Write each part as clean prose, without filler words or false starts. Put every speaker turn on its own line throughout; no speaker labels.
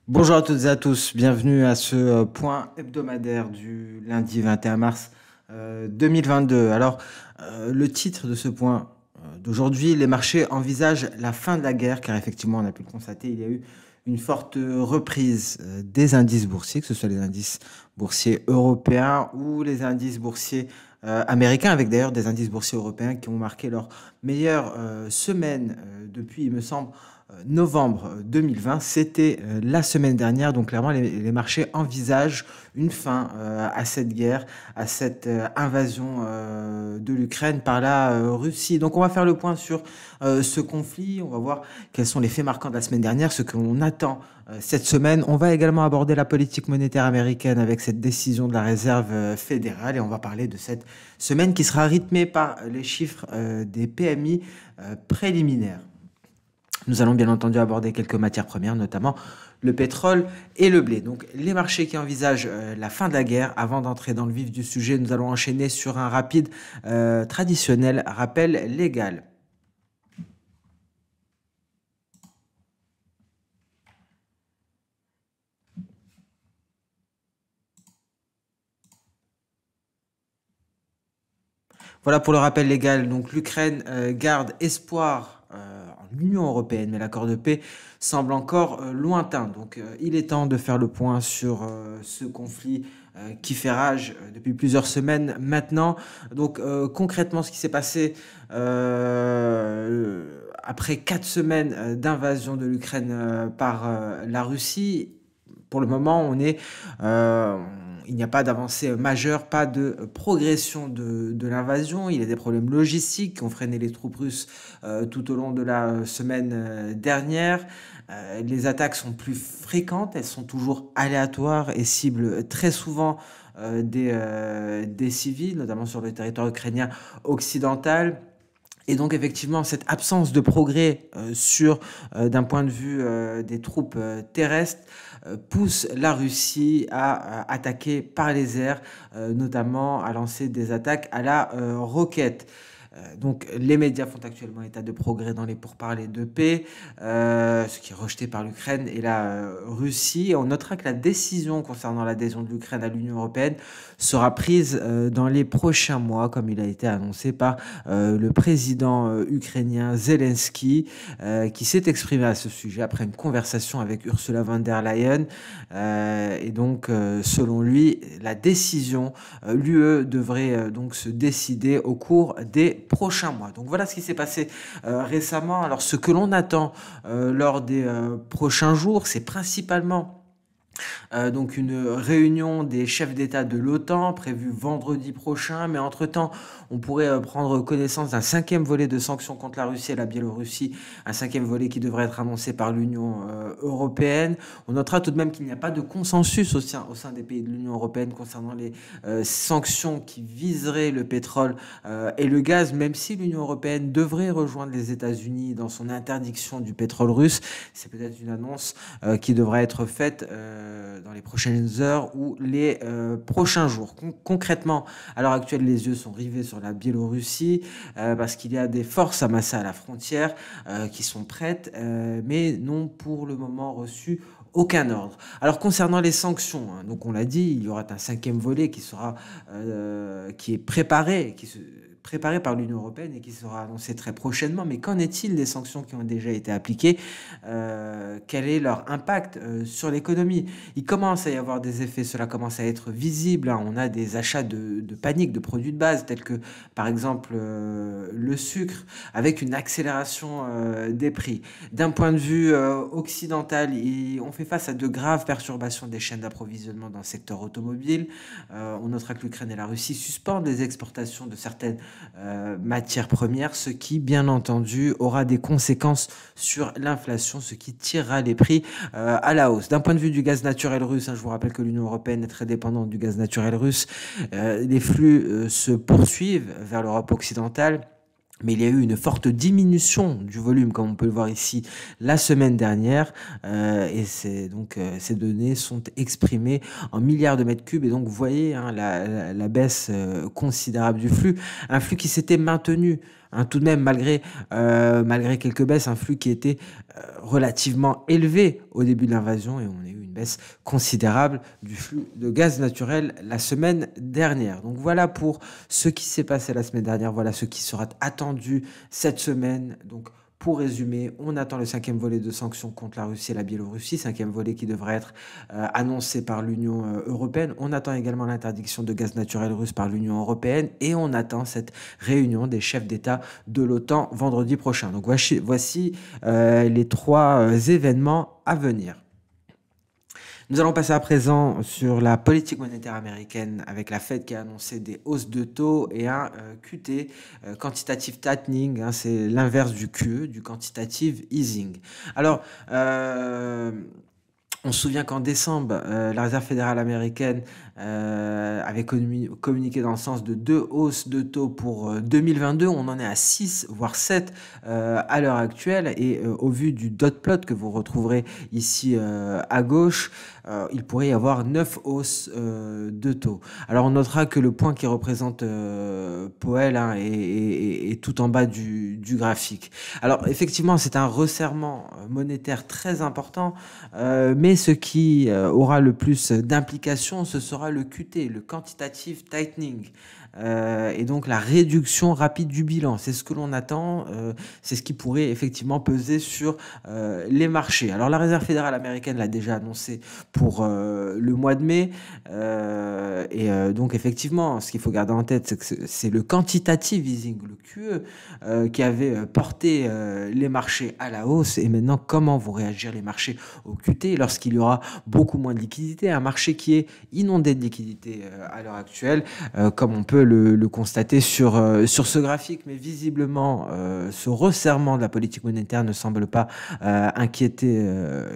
Bonjour à toutes et à tous, bienvenue à ce point hebdomadaire du lundi 21 mars 2022. Le titre de ce point d'aujourd'hui, les marchés envisagent la fin de la guerre, car effectivement, on a pu le constater, il y a eu une forte reprise des indices boursiers, que ce soit les indices boursiers européens ou les indices boursiers américains, avec d'ailleurs des indices boursiers européens qui ont marqué leur meilleure semaine depuis, il me semble, novembre 2020, c'était la semaine dernière. Donc clairement, les marchés envisagent une fin à cette guerre, à cette invasion de l'Ukraine par la Russie. Donc on va faire le point sur ce conflit. On va voir quels sont les faits marquants de la semaine dernière, ce que l'on attend cette semaine. On va également aborder la politique monétaire américaine avec cette décision de la Réserve fédérale et on va parler de cette semaine qui sera rythmée par les chiffres des PMI préliminaires. Nous allons bien entendu aborder quelques matières premières, notamment le pétrole et le blé. Donc les marchés qui envisagent la fin de la guerre. Avant d'entrer dans le vif du sujet, nous allons enchaîner sur un rapide traditionnel rappel légal. Voilà pour le rappel légal. Donc l'Ukraine garde espoir en l'Union européenne, mais l'accord de paix semble encore lointain. Donc il est temps de faire le point sur ce conflit qui fait rage depuis plusieurs semaines maintenant. Donc concrètement, ce qui s'est passé après 4 semaines d'invasion de l'Ukraine par la Russie, pour le moment, il n'y a pas d'avancée majeure, pas de progression de l'invasion. Il y a des problèmes logistiques qui ont freiné les troupes russes tout au long de la semaine dernière. Les attaques sont plus fréquentes, elles sont toujours aléatoires et ciblent très souvent des civils, notamment sur le territoire ukrainien occidental. Et donc effectivement, cette absence de progrès d'un point de vue des troupes terrestres pousse la Russie à attaquer par les airs, notamment à lancer des attaques à la roquette. Donc les médias font actuellement état de progrès dans les pourparlers de paix, ce qui est rejeté par l'Ukraine et la Russie. Et on notera que la décision concernant l'adhésion de l'Ukraine à l'Union européenne sera prise dans les prochains mois, comme il a été annoncé par le président ukrainien Zelensky, qui s'est exprimé à ce sujet après une conversation avec Ursula von der Leyen. Et donc, selon lui, la décision, l'UE devrait donc se décider au cours des prochains mois. Donc voilà ce qui s'est passé récemment. Alors ce que l'on attend lors des prochains jours, c'est principalement donc une réunion des chefs d'État de l'OTAN prévue vendredi prochain, mais entre-temps, on pourrait prendre connaissance d'un cinquième volet de sanctions contre la Russie et la Biélorussie, un cinquième volet qui devrait être annoncé par l'Union européenne. On notera tout de même qu'il n'y a pas de consensus au sein des pays de l'Union européenne concernant les sanctions qui viseraient le pétrole et le gaz, même si l'Union européenne devrait rejoindre les États-Unis dans son interdiction du pétrole russe. C'est peut-être une annonce qui devra être faite dans les prochaines heures ou les prochains jours. Concrètement, à l'heure actuelle, les yeux sont rivés sur la Biélorussie parce qu'il y a des forces amassées à la frontière qui sont prêtes, mais n'ont pour le moment reçu aucun ordre. Alors concernant les sanctions, hein, donc on l'a dit, il y aura un cinquième volet qui est préparé par l'Union européenne et qui sera annoncé très prochainement. Mais qu'en est-il des sanctions qui ont déjà été appliquées? Quel est leur impact sur l'économie? Il commence à y avoir des effets, cela commence à être visible, hein. On a des achats de panique de produits de base, tels que par exemple le sucre, avec une accélération des prix. D'un point de vue occidental, on fait face à de graves perturbations des chaînes d'approvisionnement dans le secteur automobile. On notera que l'Ukraine et la Russie suspendent les exportations de certaines matières premières, ce qui, bien entendu, aura des conséquences sur l'inflation, ce qui tirera les prix à la hausse. D'un point de vue du gaz naturel russe, hein, je vous rappelle que l'Union européenne est très dépendante du gaz naturel russe. Les flux se poursuivent vers l'Europe occidentale. Mais il y a eu une forte diminution du volume, comme on peut le voir ici, la semaine dernière. Et ces données sont exprimées en milliards de mètres cubes. Et donc, vous voyez hein, la baisse considérable du flux. Un flux qui s'était maintenu, hein, tout de même, malgré quelques baisses, un flux qui était relativement élevé au début de l'invasion. Et on a eu une baisse considérable du flux de gaz naturel la semaine dernière. Donc, voilà pour ce qui s'est passé la semaine dernière. Voilà ce qui sera attendu cette semaine. Donc, pour résumer, on attend le 5e volet de sanctions contre la Russie et la Biélorussie, 5e volet qui devrait être annoncé par l'Union européenne. On attend également l'interdiction de gaz naturel russe par l'Union européenne et on attend cette réunion des chefs d'État de l'OTAN vendredi prochain. Donc voici les 3 événements à venir. Nous allons passer à présent sur la politique monétaire américaine avec la Fed qui a annoncé des hausses de taux et un QT, quantitative tightening, hein, c'est l'inverse du QE, du quantitative easing. Alors, on se souvient qu'en décembre, la Réserve fédérale américaine avait communiqué dans le sens de 2 hausses de taux pour 2022. On en est à 6, voire 7 à l'heure actuelle. Et au vu du dot plot que vous retrouverez ici à gauche, il pourrait y avoir 9 hausses de taux. Alors on notera que le point qui représente Powell hein, est tout en bas du graphique. Alors effectivement, c'est un resserrement monétaire très important, mais ce qui aura le plus d'implications, ce sera le QT, le quantitative tightening. Et donc la réduction rapide du bilan, c'est ce que l'on attend, c'est ce qui pourrait effectivement peser sur les marchés. Alors la Réserve fédérale américaine l'a déjà annoncé pour le mois de mai, donc effectivement ce qu'il faut garder en tête, c'est que c'est le quantitative easing, le QE, qui avait porté les marchés à la hausse. Et maintenant, comment vont réagir les marchés au QT lorsqu'il y aura beaucoup moins de liquidités, un marché qui est inondé de liquidités à l'heure actuelle, comme on peut le constater sur ce graphique. Mais visiblement, ce resserrement de la politique monétaire ne semble pas inquiéter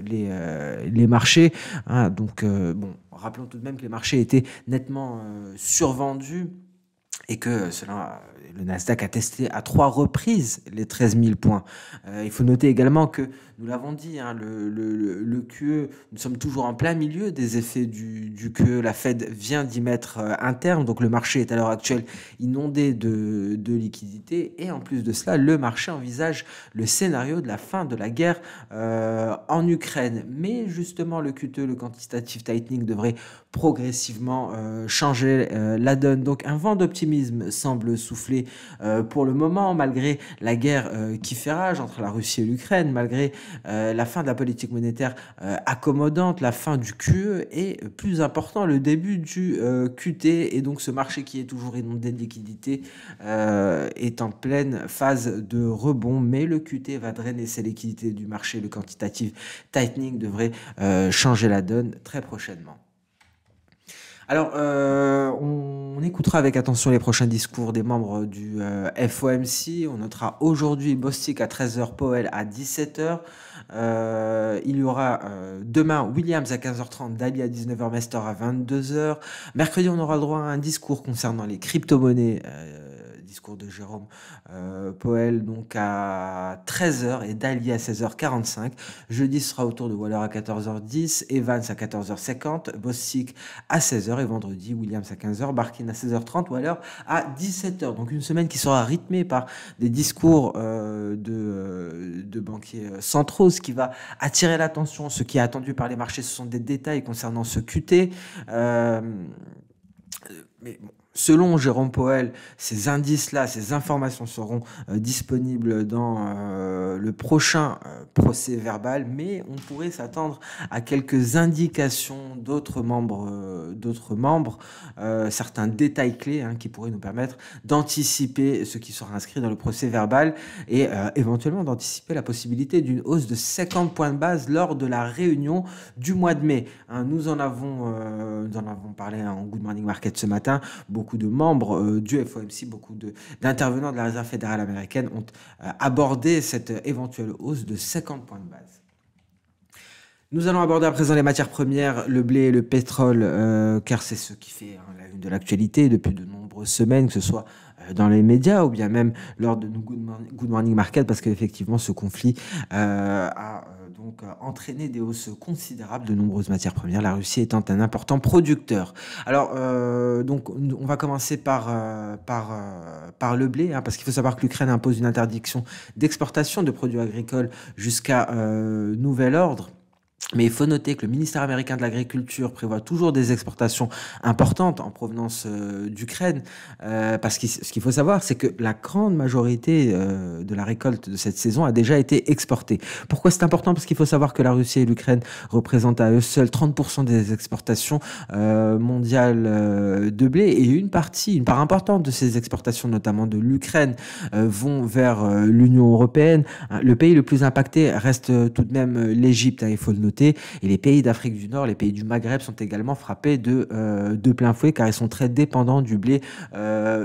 les marchés. Hein, donc, bon, rappelons tout de même que les marchés étaient nettement survendus et que le Nasdaq a testé à 3 reprises les 13 000 points. Il faut noter également que, nous l'avons dit, hein, le QE, nous sommes toujours en plein milieu des effets du QE. La Fed vient d'y mettre un terme, donc le marché est à l'heure actuelle inondé de liquidités. Et en plus de cela, le marché envisage le scénario de la fin de la guerre en Ukraine. Mais justement, le QE, le quantitative tightening, devrait progressivement changer la donne. Donc un vent d'optimisme semble souffler pour le moment, malgré la guerre qui fait rage entre la Russie et l'Ukraine, malgré la fin de la politique monétaire accommodante, la fin du QE et plus important, le début du QT. Et donc ce marché qui est toujours inondé de liquidités est en pleine phase de rebond, mais le QT va drainer ces liquidités du marché. Le quantitative tightening devrait changer la donne très prochainement. Alors, on écoutera avec attention les prochains discours des membres du FOMC. On notera aujourd'hui Bostic à 13h, Powell à 17h. Il y aura demain Williams à 15h30, Daly à 19h, Mester à 22h. Mercredi, on aura le droit à un discours concernant les crypto-monnaies. Discours de Jérôme Powell donc à 13h et Daly à 16h45. Jeudi sera autour de Waller à 14h10, Evans à 14h50, Bostic à 16h et vendredi Williams à 15h, Barkin à 16h30, Waller à 17h. Donc une semaine qui sera rythmée par des discours de banquiers centraux. Ce qui va attirer l'attention, ce qui est attendu par les marchés, ce sont des détails concernant ce QT. Mais bon, selon Jérôme Powell, ces indices-là, ces informations seront disponibles dans le prochain procès verbal, mais on pourrait s'attendre à quelques indications d'autres membres, certains détails clés hein, qui pourraient nous permettre d'anticiper ce qui sera inscrit dans le procès verbal et éventuellement d'anticiper la possibilité d'une hausse de 50 points de base lors de la réunion du mois de mai. Hein, nous en avons parlé en Good Morning Market ce matin. Beaucoup de membres du FOMC, beaucoup d'intervenants de la Réserve fédérale américaine ont abordé cette éventuelle hausse de 50 points de base. Nous allons aborder à présent les matières premières, le blé et le pétrole, car c'est ce qui fait hein, la une de l'actualité depuis de nombreuses semaines, que ce soit dans les médias ou bien même lors de nos Good Morning Market, parce qu'effectivement ce conflit a donc entraîné des hausses considérables de nombreuses matières premières, la Russie étant un important producteur. Alors, donc, on va commencer par le blé, hein, parce qu'il faut savoir que l'Ukraine impose une interdiction d'exportation de produits agricoles jusqu'à nouvel ordre. Mais il faut noter que le ministère américain de l'Agriculture prévoit toujours des exportations importantes en provenance d'Ukraine, parce que ce qu'il faut savoir, c'est que la grande majorité de la récolte de cette saison a déjà été exportée. Pourquoi c'est important? Parce qu'il faut savoir que la Russie et l'Ukraine représentent à eux seuls 30% des exportations mondiales de blé, et une part importante de ces exportations, notamment de l'Ukraine, vont vers l'Union européenne. Le pays le plus impacté reste tout de même l'Égypte, hein, il faut le noter. Et les pays d'Afrique du Nord, les pays du Maghreb sont également frappés de plein fouet car ils sont très dépendants du blé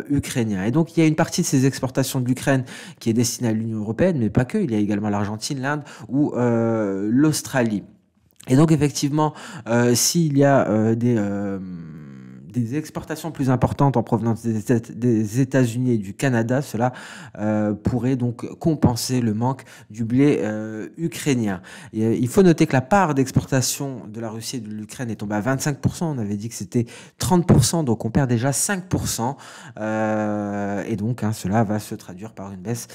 ukrainien. Et donc il y a une partie de ces exportations de l'Ukraine qui est destinée à l'Union européenne, mais pas que. Il y a également l'Argentine, l'Inde ou l'Australie. Et donc effectivement, s'il y a des exportations plus importantes en provenance des États-Unis et du Canada, cela pourrait donc compenser le manque du blé ukrainien. Et, il faut noter que la part d'exportation de la Russie et de l'Ukraine est tombée à 25%. On avait dit que c'était 30%, donc on perd déjà 5%. Et donc hein, cela va se traduire par une baisse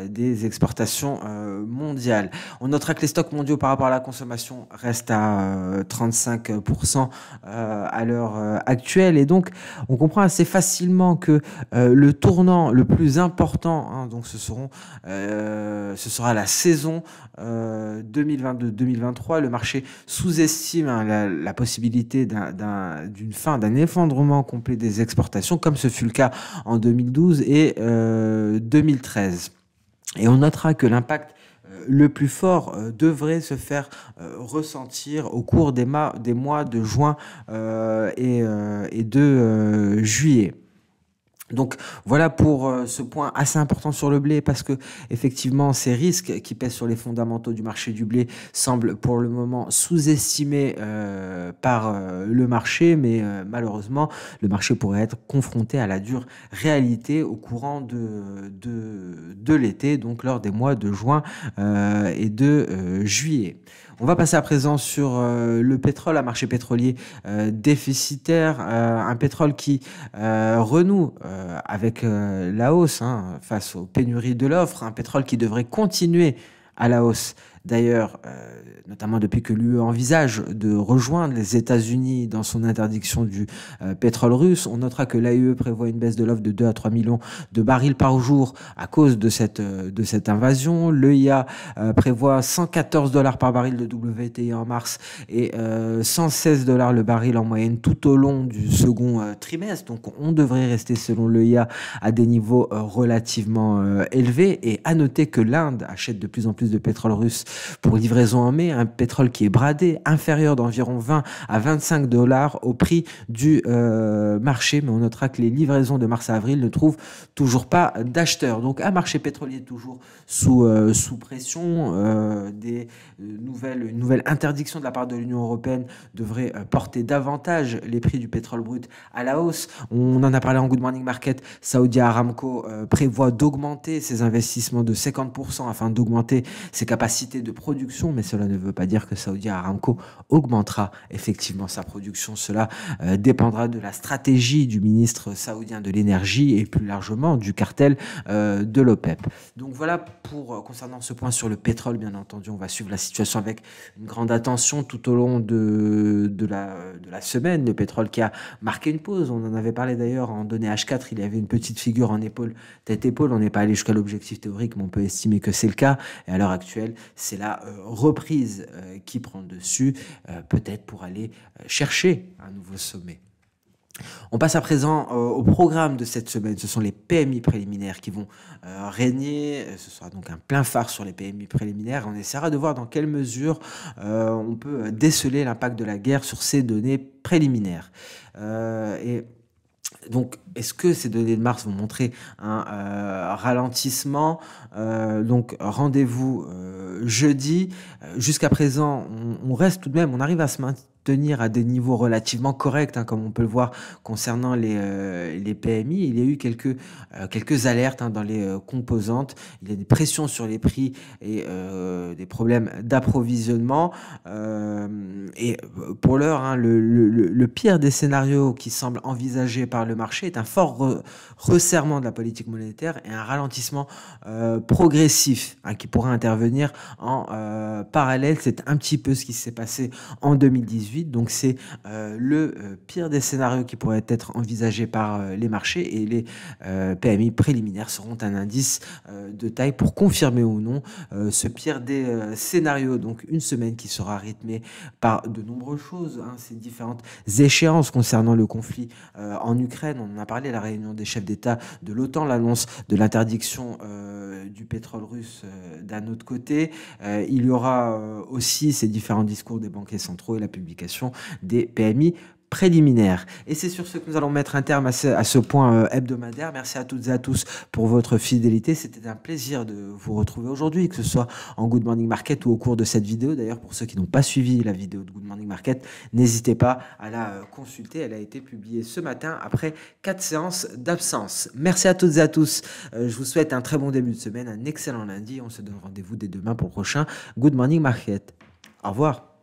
des exportations mondiales. On notera que les stocks mondiaux par rapport à la consommation restent à 35% à l'heure actuelle. Et donc, on comprend assez facilement que le tournant le plus important, hein, donc ce sera la saison 2022-2023. Le marché sous-estime hein, la possibilité d'une fin, d'un effondrement complet des exportations, comme ce fut le cas en 2012 et 2013. Et on notera que l'impact le plus fort devrait se faire ressentir au cours des mois de juin et de juillet. Donc voilà pour ce point assez important sur le blé, parce que effectivement ces risques qui pèsent sur les fondamentaux du marché du blé semblent pour le moment sous-estimés par le marché, mais malheureusement le marché pourrait être confronté à la dure réalité au courant de l'été, donc lors des mois de juin et de juillet. On va passer à présent sur le pétrole, un marché pétrolier déficitaire, un pétrole qui renoue avec la hausse hein, face aux pénuries de l'offre, un pétrole qui devrait continuer à la hausse. D'ailleurs, notamment depuis que l'UE envisage de rejoindre les États-Unis dans son interdiction du pétrole russe, on notera que l'AIE prévoit une baisse de l'offre de 2 à 3 millions de barils par jour à cause de cette invasion. L'EIA prévoit 114 $ par baril de WTI en mars et 116 $ le baril en moyenne tout au long du second trimestre. Donc on devrait rester, selon l'EIA, à des niveaux relativement élevés. Et à noter que l'Inde achète de plus en plus de pétrole russe pour livraison en mai, un pétrole qui est bradé, inférieur d'environ 20 à 25 $ au prix du marché. Mais on notera que les livraisons de mars à avril ne trouvent toujours pas d'acheteurs. Donc un marché pétrolier toujours sous pression. Une nouvelle interdiction de la part de l'Union européenne devrait porter davantage les prix du pétrole brut à la hausse. On en a parlé en Good Morning Market. Saudi Aramco prévoit d'augmenter ses investissements de 50% afin d'augmenter ses capacités de production, mais cela ne veut pas dire que Saudi Aramco augmentera effectivement sa production. Cela dépendra de la stratégie du ministre saoudien de l'énergie et plus largement du cartel de l'OPEP. Donc voilà pour concernant ce point sur le pétrole. Bien entendu, on va suivre la situation avec une grande attention tout au long de la semaine. Le pétrole qui a marqué une pause, on en avait parlé d'ailleurs en données H4, il y avait une petite figure en épaule, tête-épaule. On n'est pas allé jusqu'à l'objectif théorique, mais on peut estimer que c'est le cas. Et à l'heure actuelle, c'est la reprise qui prend le dessus, peut-être pour aller chercher un nouveau sommet. On passe à présent au programme de cette semaine. Ce sont les PMI préliminaires qui vont régner. Ce sera donc un plein phare sur les PMI préliminaires. On essaiera de voir dans quelle mesure on peut déceler l'impact de la guerre sur ces données préliminaires. Et Donc, est-ce que ces données de mars vont montrer un ralentissement? Donc, rendez-vous jeudi. Jusqu'à présent, on reste tout de même, on arrive à se maintenir à des niveaux relativement corrects, hein, comme on peut le voir concernant les PMI. Il y a eu quelques alertes, hein, dans les composantes. Il y a des pressions sur les prix et des problèmes d'approvisionnement. Et pour l'heure, hein, le pire des scénarios qui semble envisagé par le marché est un fort resserrement de la politique monétaire et un ralentissement progressif, hein, qui pourra intervenir en parallèle. C'est un petit peu ce qui s'est passé en 2018. Donc c'est le pire des scénarios qui pourrait être envisagé par les marchés, et les PMI préliminaires seront un indice de taille pour confirmer ou non ce pire des scénarios. Donc une semaine qui sera rythmée par de nombreuses choses, hein, ces différentes échéances concernant le conflit en Ukraine. On en a parlé à la réunion des chefs d'État de l'OTAN, l'annonce de l'interdiction du pétrole russe d'un autre côté. Il y aura aussi ces différents discours des banquiers centraux et la publication des PMI préliminaires. Et c'est sur ce que nous allons mettre un terme à ce point hebdomadaire. Merci à toutes et à tous pour votre fidélité. C'était un plaisir de vous retrouver aujourd'hui, que ce soit en Good Morning Market ou au cours de cette vidéo. D'ailleurs, pour ceux qui n'ont pas suivi la vidéo de Good Morning Market, n'hésitez pas à la consulter. Elle a été publiée ce matin après 4 séances d'absence. Merci à toutes et à tous. Je vous souhaite un très bon début de semaine, un excellent lundi. On se donne rendez-vous dès demain pour le prochain Good Morning Market. Au revoir.